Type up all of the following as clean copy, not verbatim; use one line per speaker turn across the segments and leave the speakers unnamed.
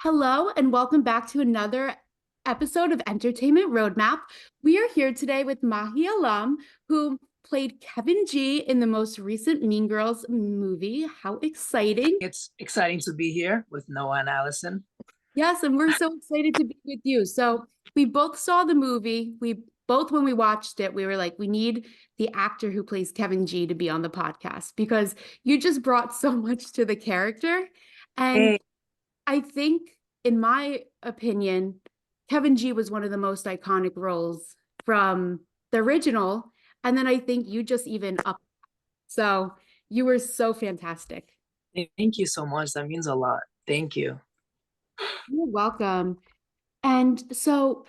Hello, and welcome back to another episode of Entertainment Roadmap. We are here today with Mahi Alam, who played Kevin G in the most recent Mean Girls movie. How exciting!
It's exciting to be here with Noah and Allison.
Yes, and we're so excited to be with you. So, we both saw the movie. We both, when we watched it, we were like, we need the actor who plays Kevin G to be on the podcast because you just brought so much to the character. And
Hey,
I think, in my opinion, Kevin G was one of the most iconic roles from the original. And then I think you just even up. So you were so fantastic.
thank you so much. That means a lot. Thank you.
You're welcome. And so,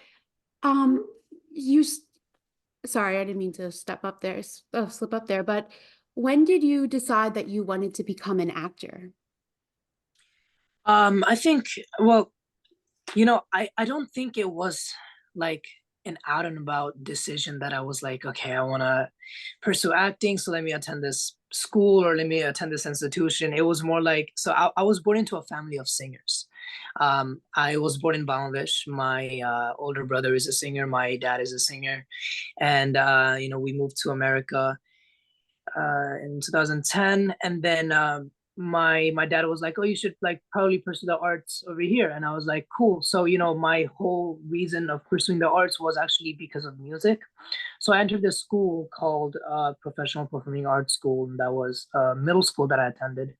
um, you, sorry, I didn't mean to slip up there, but when did you decide that you wanted to become an actor?
I think, well, I don't think it was like an out and about decision that I was like, okay, I want to pursue acting, so let me attend this school or let me attend this institution. It was more like, so I was born into a family of singers. I was born in Bangladesh. My older brother is a singer. My dad is a singer, and we moved to America in 2010, and then my dad was like, "Oh, you should like probably pursue the arts over here," and I was like, "Cool." So my whole reason of pursuing the arts was actually because of music. So I entered this school called Professional Performing Arts School, and that was middle school that I attended,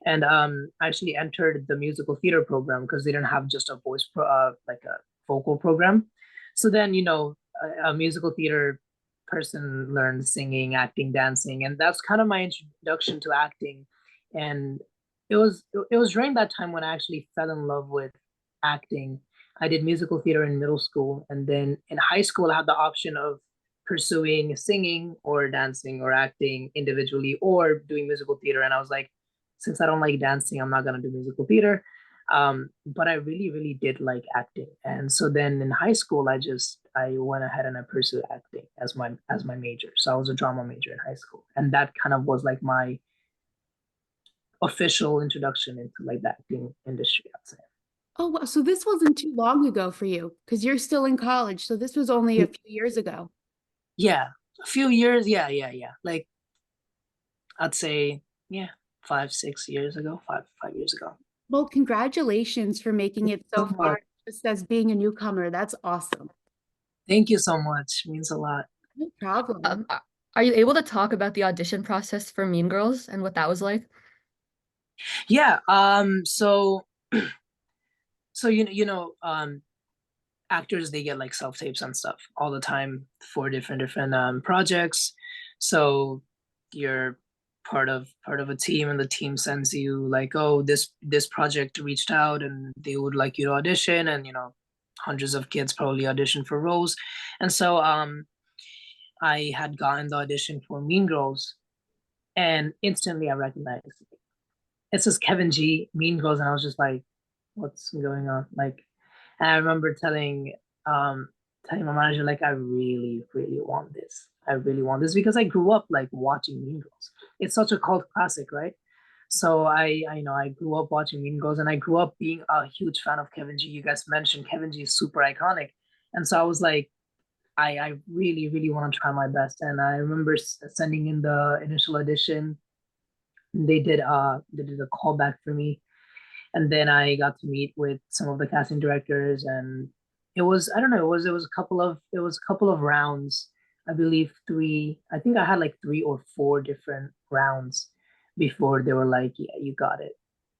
and I actually entered the musical theater program because they didn't have just a like a vocal program. So then a musical theater person learns singing, acting, dancing, and that's kind of my introduction to acting. And it was during that time when I actually fell in love with acting. I did musical theater in middle school, and then in high school I had the option of pursuing singing or dancing or acting individually or doing musical theater, and I was like, since I don't like dancing, I'm not gonna do musical theater. But I really, really did like acting, and so then in high school, I went ahead and I pursued acting as my major. So I was a drama major in high school, and that kind of was like my official introduction into like the acting industry, I'd say.
Oh, wow. So this wasn't too long ago for you because you're still in college. So this was only a few years ago.
Yeah, a few years. Yeah, yeah, yeah. Like I'd say, yeah, 5, 6 years ago, 5 years ago.
Well, congratulations for making it so
So
far
much.
just as being a newcomer. That's awesome.
Thank you so much. It means a lot.
No problem.
Are you able to talk about the audition process for Mean Girls and what that was like?
Yeah. So actors, they get like self tapes and stuff all the time for different projects. So you're part of a team, and the team sends you like, oh, this project reached out and they would like you to audition, and hundreds of kids probably audition for roles. And so I had gotten the audition for Mean Girls, and instantly I recognized it says Kevin G, Mean Girls, and I was just like, what's going on? Like, and I remember telling my manager, like, I really, really want this. I really want this because I grew up like watching Mean Girls. It's such a cult classic, right? So I grew up watching Mean Girls, and I grew up being a huge fan of Kevin G. You guys mentioned Kevin G is super iconic, and so I was like, I really, really want to try my best. And I remember sending in the initial audition. They did a callback for me, and then I got to meet with some of the casting directors, and it was, I don't know, it was a couple of rounds. I believe three. I think I had like 3 or 4 different rounds before they were like, yeah, you got it.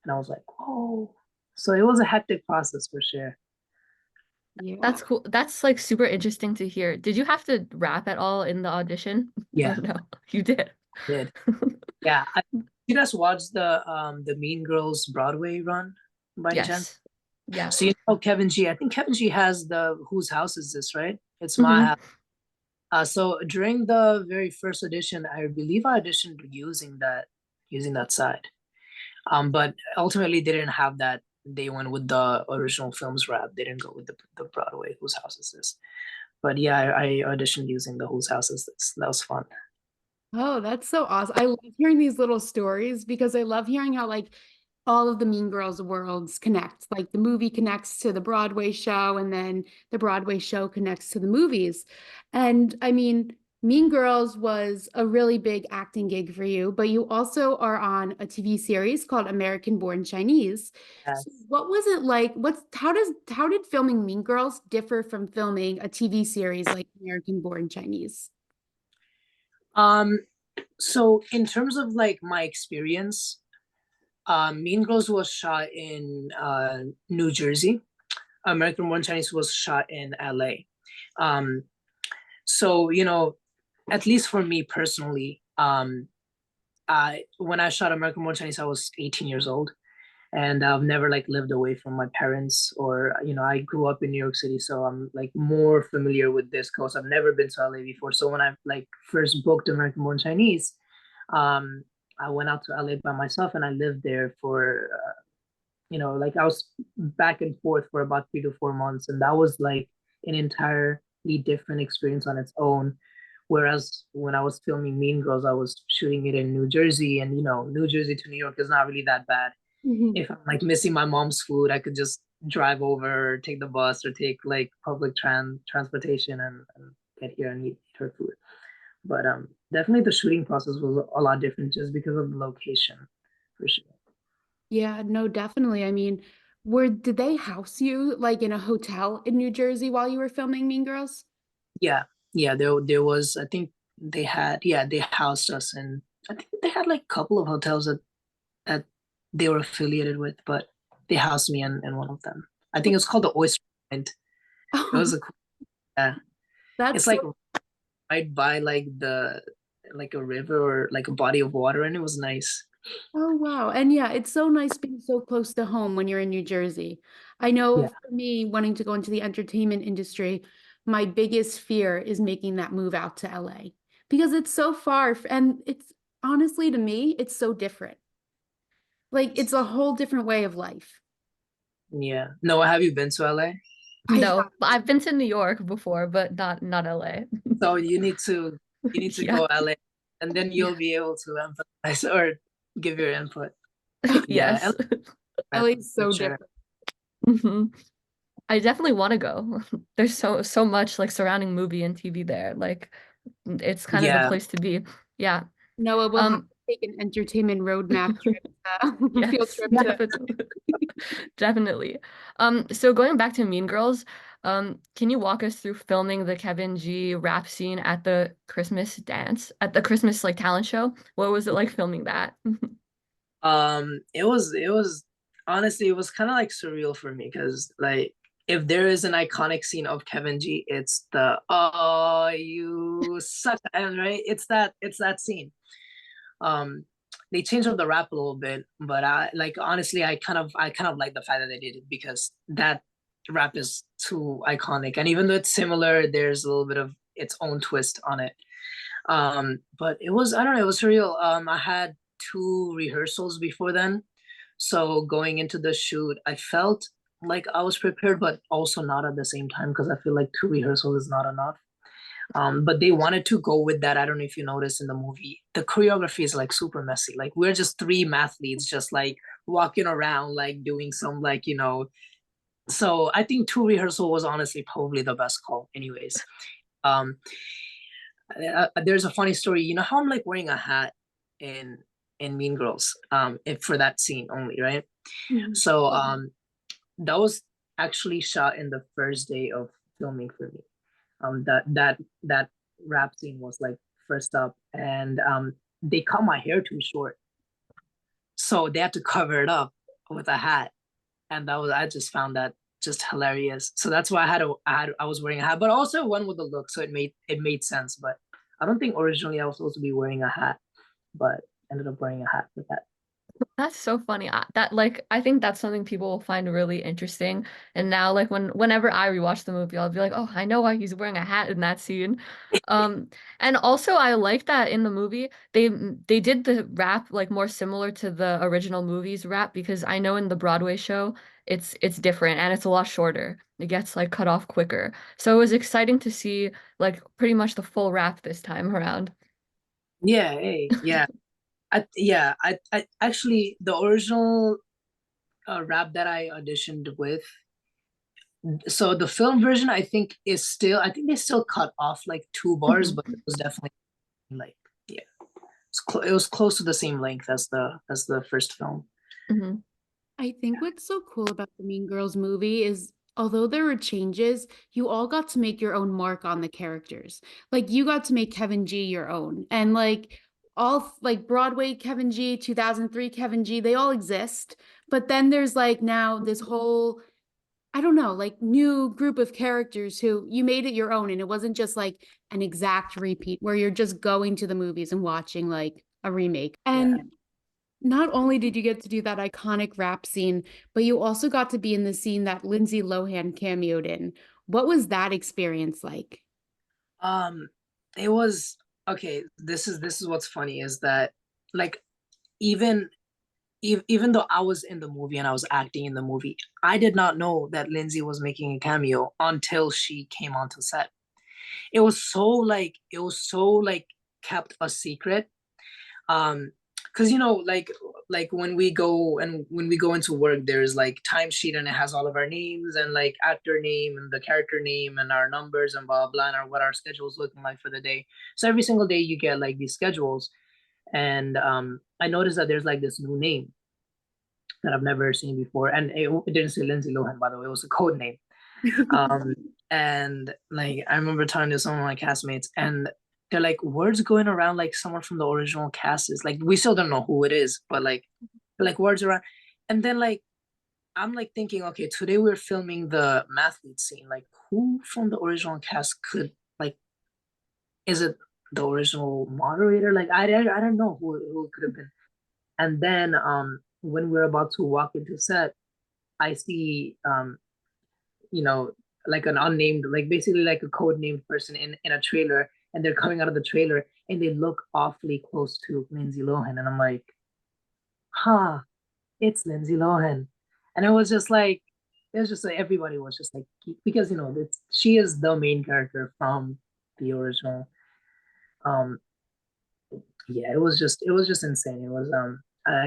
And I was like, whoa. So it was a hectic process for sure.
Yeah.
That's cool. That's like super interesting to hear. Did you have to rap at all in the audition? Or
Yeah,
no? You did.
I did. Yeah. You guys watched the Mean Girls Broadway run by any chance?
Yes. Yeah.
So Kevin G. I think Kevin G has the Whose House Is This, right? It's my
Hmm.
house. So during the very first audition, I believe I auditioned using that side. But ultimately they didn't have that. They went with the original film's rap. They didn't go with the Broadway Whose House Is This. But yeah, I auditioned using the Whose House Is This. That was fun.
Oh, that's so awesome. I love hearing these little stories because I love hearing how like all of the Mean Girls worlds connect. Like the movie connects to the Broadway show, and then the Broadway show connects to the movies. And I mean, Mean Girls was a really big acting gig for you, but you also are on a TV series called American Born Chinese. So
Yes.
what was it like? How did filming Mean Girls differ from filming a TV series like American Born Chinese?
Um, so in terms of like my experience, Mean Girls was shot in New Jersey. American Born Chinese was shot in LA. Um, so at least for me personally, I when I shot American Born Chinese, I was 18 years old, and I've never like lived away from my parents, or I grew up in New York City, so I'm like more familiar with this coast. I've never been to LA before, so when I like first booked American Born Chinese, um, I went out to LA by myself, and I lived there for like I was back and forth for about 3 to 4 months, and that was like an entirely different experience on its own. Whereas when I was filming Mean Girls, I was shooting it in New Jersey, and New Jersey to New York is not really that bad.
Mhm.
If I'm like missing my mom's food, I could just drive over, or take the bus, or take like public transportation, and get here and eat her food. But definitely the shooting process was a lot different just because of the location, for sure.
Yeah, no, definitely. I mean, did they house you like in a hotel in New Jersey while you were filming Mean Girls?
Yeah, yeah. There was, I think they housed us, and I think they had like a couple of hotels that they were affiliated with, but they housed me in one of them. I think it's called the Oyster Point. It was
Oh,
a cool, yeah.
that's
It's like
so.
right by like a river or like a body of water, and it was nice.
Oh, wow. And yeah, it's so nice being so close to home when you're in New Jersey. I know
Yeah.
for me, wanting to go into the entertainment industry, my biggest fear is making that move out to LA because it's so far and it's honestly to me, it's so different. Like it's a whole different way of life.
Yeah. Noah, have you been to LA?
I
No,
have.
I've been to New York before, but not LA.
So you need to
Yeah.
go LA, and then
Yeah.
you'll be able to emphasize or give your input. Yeah,
Yes.
LA
LA's
for
so
sure.
different.
hmm I definitely want to go. There's so much like surrounding movie and TV there. Like it's kind of the
Yeah.
place to be. Yeah.
Noah will have to
Um,
take an entertainment roadmap trip, field
yes,
trip to.
definitely. Definitely. So going back to Mean Girls, can you walk us through filming the Kevin G rap scene at the Christmas dance, at the Christmas like talent show? What was it like filming that?
It was honestly, it was kind of like surreal for me, because like if there is an iconic scene of Kevin G, it's the "oh you suck," and right, it's that scene. Um, they changed up the rap a little bit, but I like honestly, I kind of like the fact that they did it, because that rap is too iconic, and even though it's similar, there's a little bit of its own twist on it. But it was, I don't know, it was surreal. I had two rehearsals before then, so going into the shoot, I felt like I was prepared, but also not at the same time, because I feel like two rehearsals is not enough. But they wanted to go with that. I don't know if you noticed in the movie, the choreography is like super messy. Like we're just three mathletes just like walking around, like doing some like. So I think two rehearsal was honestly probably the best call. Anyways, um, there's a funny story. You know how I'm like wearing a hat in Mean Girls, if for that scene only, right?
Mhm.
So that was actually shot in the first day of filming for me. That rap scene was like first up, and they cut my hair too short, so they had to cover it up with a hat, and that was, I just found that just hilarious. So that's why I was wearing a hat, but also one with the look, so it made sense. But I don't think originally I was supposed to be wearing a hat, but ended up wearing a hat with that.
That's so funny. That like I think that's something people will find really interesting. And now like whenever I rewatch the movie, I'll be like, "Oh, I know why he's wearing a hat in that scene." Um and also I like that in the movie they did the rap like more similar to the original movie's rap, because I know in the Broadway show it's different and it's a lot shorter. It gets like cut off quicker. So it was exciting to see like pretty much the full rap this time around.
Yeah, hey, yeah. I actually the original. rap that I auditioned with. So the film version, I think, is still. I think they still cut off like 2 bars,
Mhm.
but it was definitely like, yeah, it was close to the same length as the first film.
Mhm.
I think what's so cool about the Mean Girls movie is although there were changes, you all got to make your own mark on the characters. Like you got to make Kevin G your own. And like all like Broadway Kevin G, 2003 Kevin G, they all exist. But then there's like now this whole I don't know, like new group of characters who you made it your own and it wasn't just like an exact repeat where you're just going to the movies and watching like a remake.
Yeah.
And not only did you get to do that iconic rap scene, but you also got to be in the scene that Lindsay Lohan cameoed in. What was that experience like?
Um, it was okay. This is what's funny is that like even even though I was in the movie and I was acting in the movie, I did not know that Lindsay was making a cameo until she came onto set. It was so like kept a secret. Because like when we go into work, there's like timesheet and it has all of our names and like actor name and the character name and our numbers and blah blah and what our schedule's looking like for the day. So every single day you get like these schedules, and I noticed that there's like this new name that I've never seen before, and it didn't say Lindsay Lohan, by the way. It was a code name. Um, and like I remember talking to some of my castmates, and they're like, words going around like someone from the original cast is like, we still don't know who it is, but like words around. And then like I'm like thinking, okay, today we're filming the mathlete scene. Like, who from the original cast could like? Is it the original moderator? Like, I don't know who it could have been. And then when we're about to walk into set, I see you know, like an unnamed, like basically like a code named person in a trailer, and they're coming out of the trailer and they look awfully close to Lindsay Lohan, and I'm like, huh, it's Lindsay Lohan, and it was just like everybody was just like, because she is the main character from the original. Um, yeah, it was just insane. It was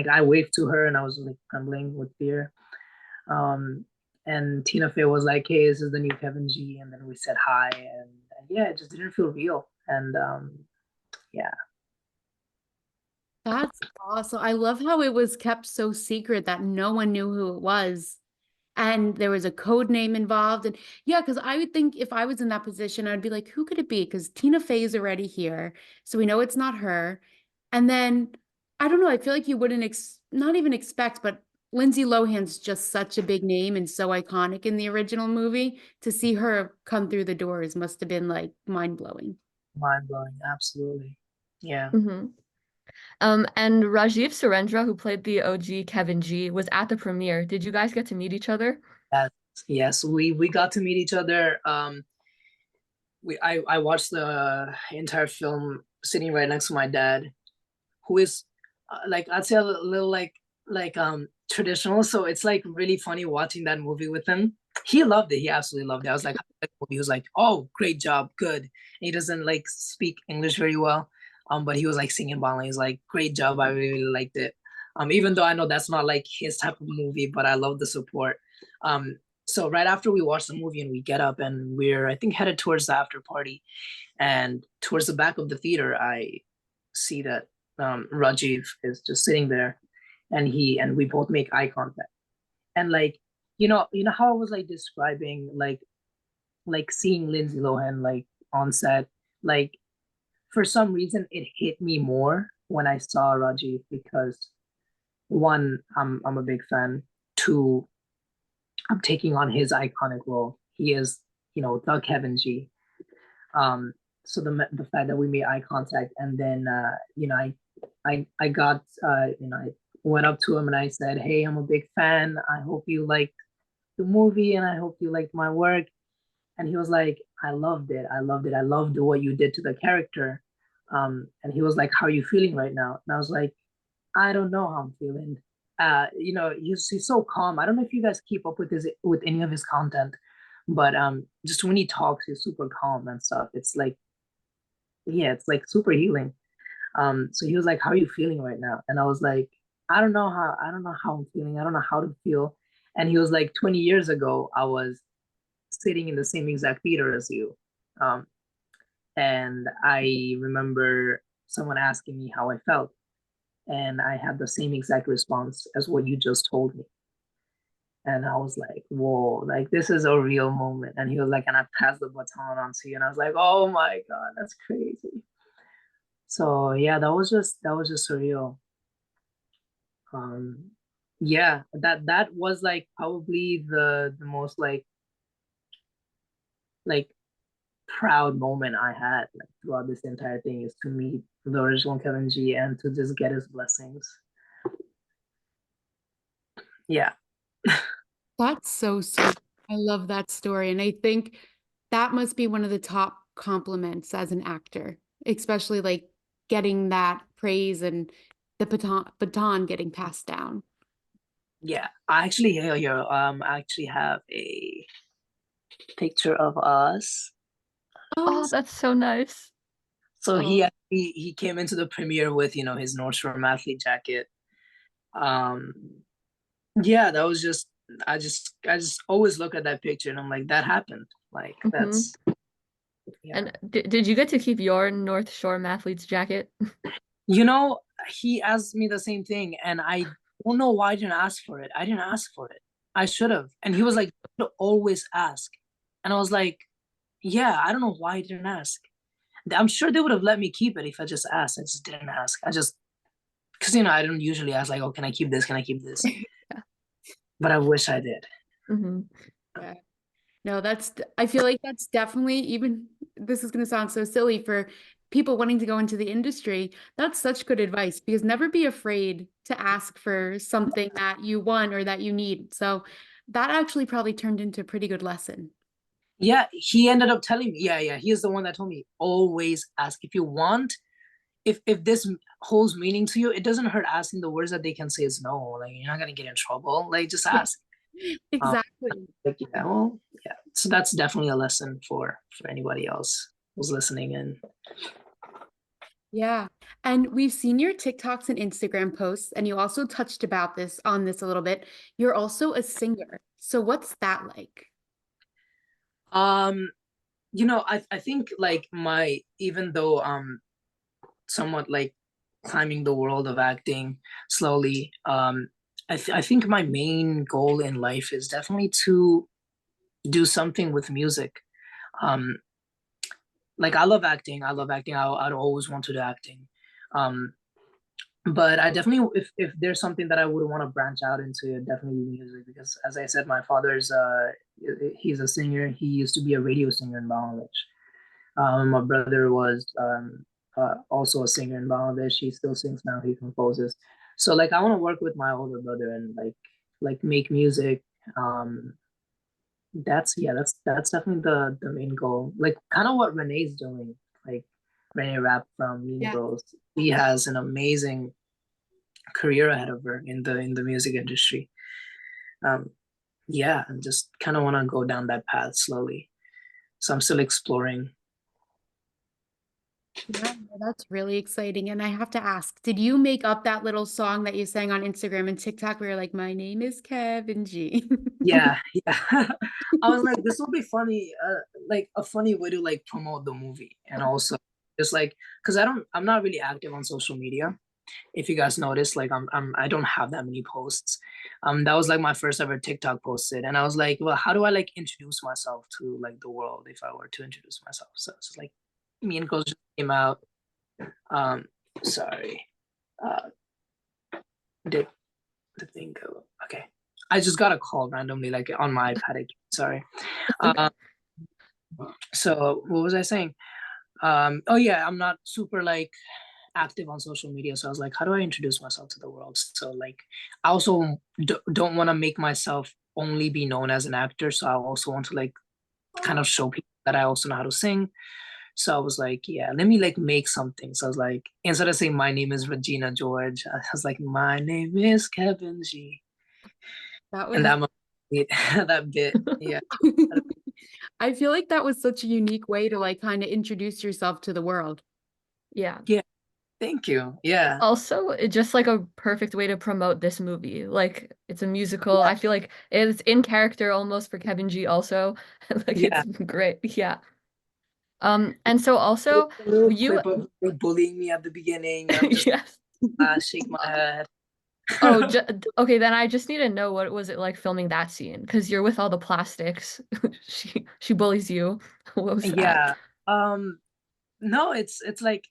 I waved to her and I was like trembling with fear. Um, and Tina Fey was like, "Hey, this is the new Kevin G," and then we said hi, and yeah, it just didn't feel real. And yeah,
That's awesome. I love how it was kept so secret that no one knew who it was. And there was a code name involved. And yeah, because I would think if I was in that position, I'd be like, who could it be? Because Tina Fey is already here. So we know it's not her. And then I don't know, I feel like you wouldn't not even expect, but Lindsay Lohan's just such a big name and so iconic in the original movie. To see her come through the doors must have been like mind blowing.
mind blowing, absolutely. Yeah,
Mhm. And Rajiv Surendra, who played the OG Kevin G, was at the premiere. Did you guys get to meet each other?
yes, yes, we got to meet each other. I watched the entire film sitting right next to my dad, who is like I'd say a little like traditional. So it's like really funny watching that movie with him. He loved it. He absolutely loved it. I was like, he was like, "Oh, great job, good." And he doesn't like speak English very well, but he was like singing Bali. He's like, "Great job, I really liked it." Even though I know that's not like his type of movie, but I love the support. So right after we watch the movie and we get up and we're I think headed towards the after party, and towards the back of the theater, I see that Rajiv is just sitting there, and we both make eye contact, and like how I was like describing like seeing Lindsay Lohan like on set, like for some reason it hit me more when I saw Rajiv because one, I'm a big fan. Two, I'm taking on his iconic role. He is the Kevin G. Um, so the fact that we made eye contact, and then I got I went up to him and I said, "Hey, I'm a big fan. I hope you like the movie and I hope you liked my work." And he was like, "I loved it. I loved it. I loved what you did to the character." And he was like, "How are you feeling right now?" And I was like, "I don't know how I'm feeling." He's so calm. I don't know if you guys keep up with any of his content, but just when he talks, he's super calm and stuff. It's like, yeah, it's like super healing. So he was like, "How are you feeling right now?" And I was like, I don't know how I'm feeling. I don't know how to feel. And he was like, 20 years ago, I was sitting in the same exact theater as you. Um, and I remember someone asking me how I felt, and I had the same exact response as what you just told me. And I was like, whoa, like this is a real moment. And he was like, and I passed the baton on to you. And I was like, oh my God, that's crazy. So yeah, that was just surreal. Um, yeah, that was like probably the most like proud moment I had like throughout this entire thing is to meet the original Kevin G and to just get his blessings. Yeah.
That's so sweet. I love that story. And I think that must be one of the top compliments as an actor, especially like getting that praise and the baton getting passed down.
Yeah. I actually here I actually have a picture of us.
Oh,
Oh, that's so nice.
So
Oh,
he came into the premiere with, you know, his Nordstrom athlete jacket. Um yeah, that was just I just always look at that picture and I'm like, that happened. Like
hmm.
that's yeah.
And did you get to keep your North Shore Mathletes jacket?
You know, he asked me the same thing, and I don't know why I didn't ask for it. I didn't ask for it. I should have. And he was like, "You always ask." And I was like, "Yeah, I don't know why I didn't ask. I'm sure they would have let me keep it if I just asked. I just didn't ask. I just because you know I don't usually ask like, oh, can I keep this? Can I keep this?
Yeah.
But I wish I did.
Hmm.
yeah. No, I feel like that's definitely even, this is going to sound so silly for people wanting to go into the industry. That's such good advice because never be afraid to ask for something that you want or that you need. So that actually probably turned into a pretty good lesson.
Yeah, he ended up telling me. Yeah, yeah, he is the one that told me always ask if you want. If this holds meaning to you, it doesn't hurt asking. The words that they can say is no. Like you're not gonna get in trouble. Like just ask. Um,
Exactly.
like yeah, well, yeah. So that's definitely a lesson for anybody else who's listening in.
Yeah. And we've seen your TikToks and Instagram posts, and you also touched about this on this a little bit. You're also a singer. So what's that like?
Um, you know, I think like my even though somewhat like climbing the world of acting slowly, I think my main goal in life is definitely to do something with music. Um, like I love acting. I love acting. I'd always want to do acting. Um, but I definitely, if there's something that I would want to branch out into, it'd definitely be music because, as I said, my father's he's a singer. He used to be a radio singer in Bangladesh. My brother was also a singer in Bangladesh. He still sings now. He composes. So like I want to work with my older brother and like make music. Um, that's yeah, that's definitely the main goal. Like kind of what Renee's doing. Like Renee Rapp from Mean
Yeah.
Girls. He has an amazing career ahead of her in the music industry. Um, yeah, and just kind of want to go down that path slowly. So I'm still exploring.
Yeah, no, that's really exciting. And I have to ask, did you make up that little song that you sang on Instagram and TikTok where you're like, my name is Kevin G?
Yeah, yeah. I was like, this will be funny, like a funny way to like promote the movie, and also just like, cause I'm not really active on social media. If you guys notice, like I don't have that many posts. That was like my first ever TikTok posted, and I was like, well, how do I like introduce myself to like the world if I were to introduce myself? So it's like, me and Girls just came out. Um, sorry, uh, did the thing go? Okay, I just got a call randomly, like on my iPad. Again. Sorry.
Okay.
Um, so what was I saying? Oh yeah, I'm not super like active on social media, so I was like, how do I introduce myself to the world? So like, I also don't want to make myself only be known as an actor, so I also want to like kind of show people that I also know how to sing. So I was like, yeah, let me like make something. So I was like, instead of saying my name is Regina George, I was like, my name is Kevin G,
That
and
was,
that that bit, yeah.
I feel like that was such a unique way to like kind of introduce yourself to the world.
Yeah.
Yeah, Thank you. Yeah.
Also, it's just like a perfect way to promote this movie. Like it's a musical.
Yeah.
I feel like it's in character almost for Kevin G also. Like
Yeah.
it's great. Yeah. And so
There's
also
a little
you
clip of her bullying me at the beginning, and I'm just
yes.
shake my head.
Oh, okay, then I just need to know what was it like filming that scene because you're with all the plastics. She bullies you. What was that?
Yeah. Um, no, it's like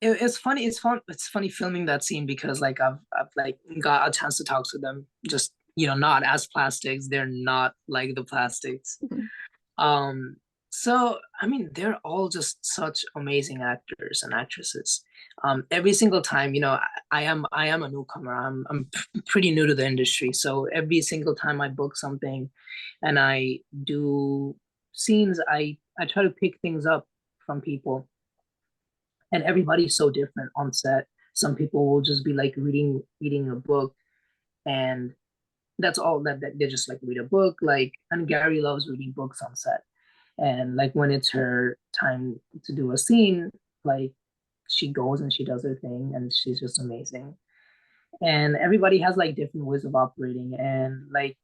it's funny. It's fun. It's funny filming that scene because like I've like got a chance to talk to them. Just not as plastics. They're not like the plastics. Um, so I mean, they're all just such amazing actors and actresses. Every single time, I am a newcomer. I'm pretty new to the industry, so every single time I book something, and I do scenes, I try to pick things up from people, and everybody's so different on set. Some people will just be like reading a book, and that's all that they just like read a book. Like, and Gary loves reading books on set, and like when it's her time to do a scene, like she goes and she does her thing, and she's just amazing. And everybody has like different ways of operating, and like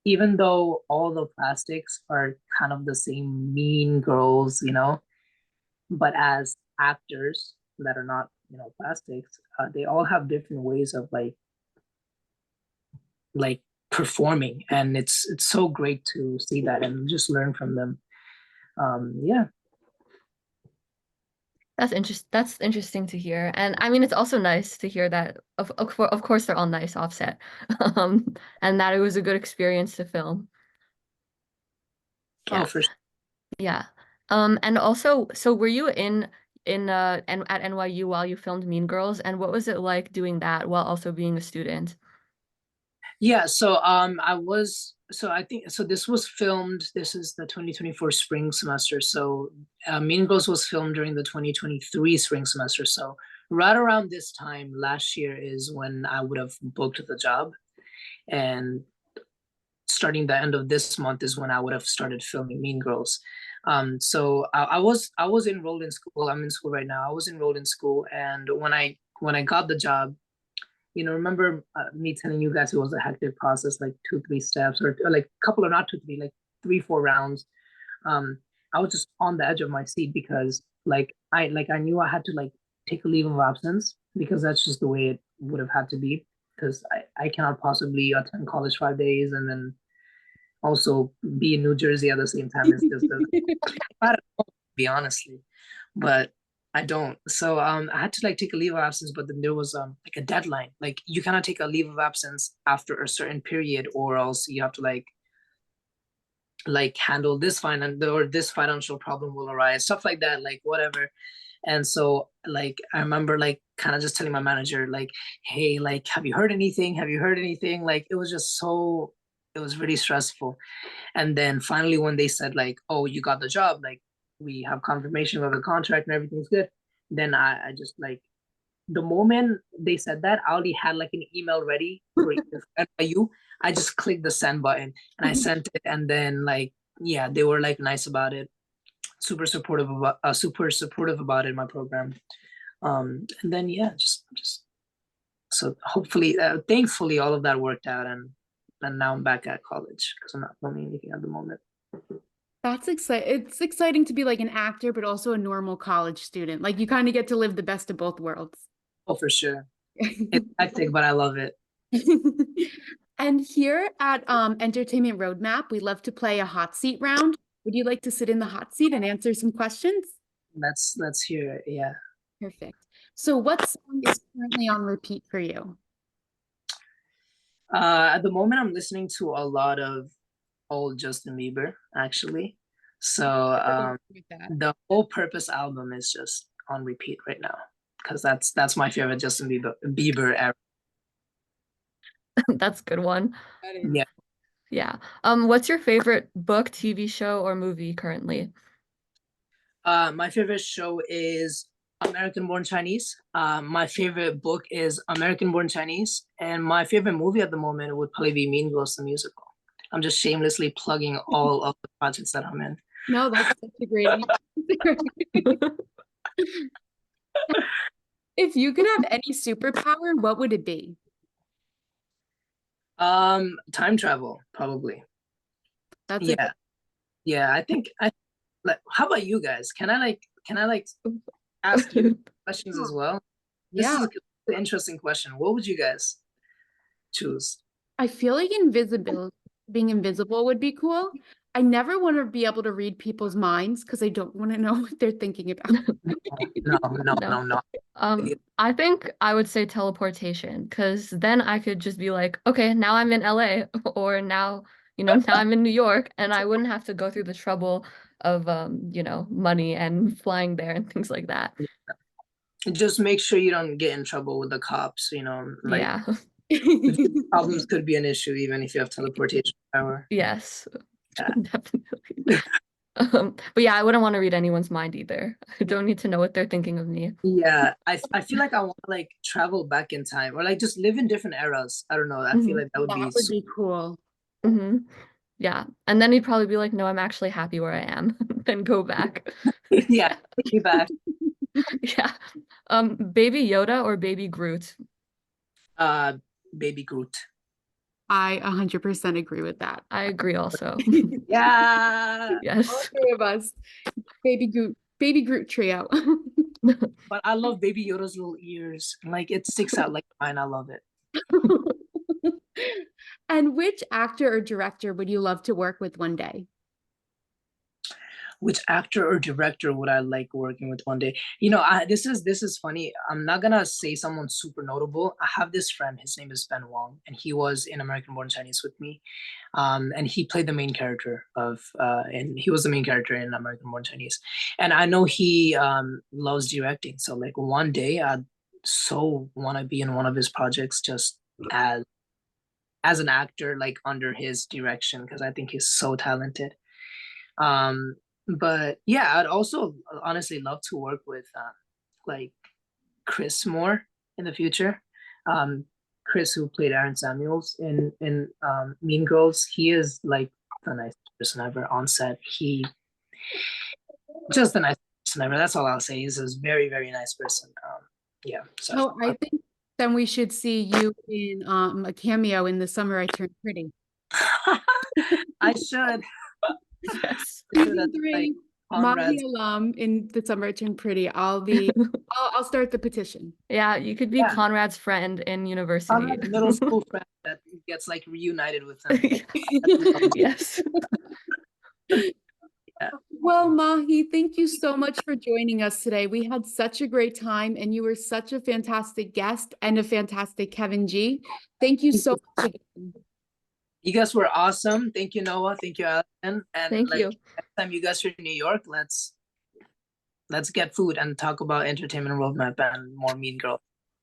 even though all the plastics are kind of the same mean girls, but as actors that are not plastics, they all have different ways of like performing, and it's so great to see that and just learn from them. Yeah.
That's interesting to hear. And I mean, it's also nice to hear that of course they're all nice offset. And that it was a good experience to film.
Oh,
Yeah.
for sure.
Yeah. And also, so were you in at NYU while you filmed Mean Girls? And what was it like doing that while also being a student?
Yeah, so I think so this was filmed, this is the 2024 spring semester. So Mean Girls was filmed during the 2023 spring semester. So right around this time last year is when I would have booked the job. And starting the end of this month is when I would have started filming Mean Girls. So I was enrolled in school. I'm in school right now. I was enrolled in school, and when I got the job, remember me telling you guys it was a hectic process, like 2, 3 steps, or like a couple of, not 2, 3, like 3, 4 rounds. Um, I was just on the edge of my seat because I knew I had to like take a leave of absence because that's just the way it would have had to be because I cannot possibly attend college 5 days and then also be in New Jersey at the same time. It's just I don't know, to be honestly, but I don't. So I had to like take a leave of absence, but then there was like a deadline. Like you cannot take a leave of absence after a certain period, or else you have to like handle this this financial problem will arise, stuff like that, like whatever. And so like I remember like kind of just telling my manager like, hey, like have you heard anything? Have you heard anything? Like it was really stressful. And then finally, when they said like, "Oh, you got the job," like we have confirmation of the contract and everything's good, then I just like the moment they said that, I already had like an email ready for NYU. I just clicked the send button and I sent it, and then like yeah, they were like nice about it, super supportive about it, my program. And then yeah, just so hopefully, thankfully, all of that worked out, and now I'm back at college because I'm not filming anything at the moment.
That's exciting. It's exciting to be like an actor, but also a normal college student. Like you kind of get to live the best of both worlds.
Oh, for sure. It's hectic, but I love it.
And here at Entertainment Roadmap, we love to play a hot seat round. Would you like to sit in the hot seat and answer some questions?
Let's hear it. Yeah.
Perfect. So what song is currently on repeat for you?
At the moment, I'm listening to a lot of old Justin Bieber, actually. So
With that.
the Whole Purpose album is just on repeat right now because that's my favorite Justin Bieber era.
That's a good one.
That is.
Yeah.
Yeah. What's your favorite book, TV show, or movie currently?
My favorite show is American Born Chinese. My favorite book is American Born Chinese, and my favorite movie at the moment would probably be Mean Girls the musical. I'm just shamelessly plugging all of the projects that I'm in.
No, that's such a great answer. If you could have any superpower, what would it be?
Time travel, probably.
That's a
Yeah. Yeah, I think I like, how about you guys? Can I ask you questions as well? This
yeah.
is an interesting question. What would you guys choose?
I feel like being invisible would be cool. I never want to be able to read people's minds because I don't want to know what they're thinking about.
No, no,
No.
no, no.
I think I would say teleportation because then I could just be like, okay, now I'm in LA or now, now I'm in New York and I wouldn't have to go through the trouble of money and flying there and things like that.
Just make sure you don't get in trouble with the cops, like
Yeah.
problems could be an issue even if you have teleportation power.
Yes.
Yeah.
Definitely. But yeah, I wouldn't want to read anyone's mind either. I don't need to know what they're thinking of me.
Yeah, I feel like I want to like travel back in time or like just live in different eras. I don't know. I feel like that would be
That would be cool.
hmm Yeah. And then he'd probably be like, no, I'm actually happy where I am. Then go back.
yeah, take me back.
Yeah. Baby Yoda or Baby Groot?
Uh, Baby Groot.
I 100% agree with that.
I agree also.
Yeah.
Yes.
All three of us. Baby Groot trio.
But I love Baby Yoda's little ears. Like it sticks out like mine. I love it.
And which actor or director would you love to work with one day?
Which actor or director would I like working with one day? This is funny. I'm not gonna say someone super notable. I have this friend. His name is Ben Wong, and he was in American Born Chinese with me. And he played the main character and he was the main character in American Born Chinese. And I know he loves directing. So like one day I'd so want to be in one of his projects just as an actor, like under his direction, because I think he's so talented. Um, but yeah, I'd also honestly love to work with like Chris more in the future. Um, Chris, who played Aaron Samuels in Mean Girls, he is like the nicest person ever on set. He just the nicest person ever. That's all I'll say. He's a very very nice person. Yeah. So
Oh, I think then we should see you in a cameo in The Summer I Turned Pretty.
I should.
Yes.
Season
Like
three,
Conrad's.
Mahi Alam in The Summer I Turned Pretty. I'll start the petition.
Yeah, you could be
Yeah.
Conrad's friend in university.
Conrad's middle school friend that gets like reunited with him.
Yes.
Yeah.
Well, Mahi, thank you so much for joining us today. We had such a great time, and you were such a fantastic guest and a fantastic Kevin G. Thank you so much again.
You guys were awesome. Thank you, Noah. Thank you, Alison. And
Thank
like
you.
next time you guys are in New York, let's get food and talk about entertainment roadmap and more Mean Girls.